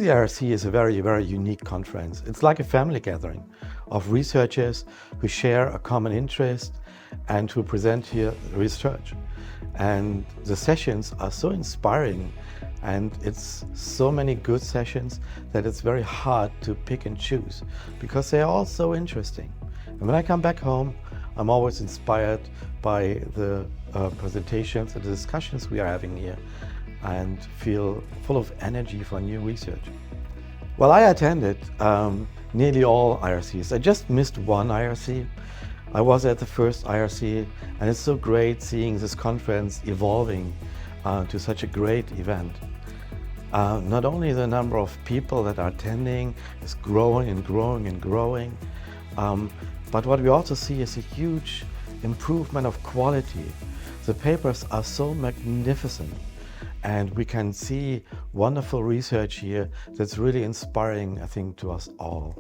the IRC is a very, very unique conference. It's like a family gathering of researchers who share a common interest and who present here research. And the sessions are so inspiring, and it's so many good sessions that it's very hard to pick and choose because they are all so interesting. And when I come back home, I'm always inspired by the presentations and the discussions we are having here, and feel full of energy for new research. Well, I attended nearly all IRCs. I just missed one IRC. I was at the first IRC, and it's so great seeing this conference evolving to such a great event. Not only the number of people that are attending is growing and growing and growing, but what we also see is a huge improvement of quality. The papers are so magnificent, and we can see wonderful research here that's really inspiring, I think, to us all.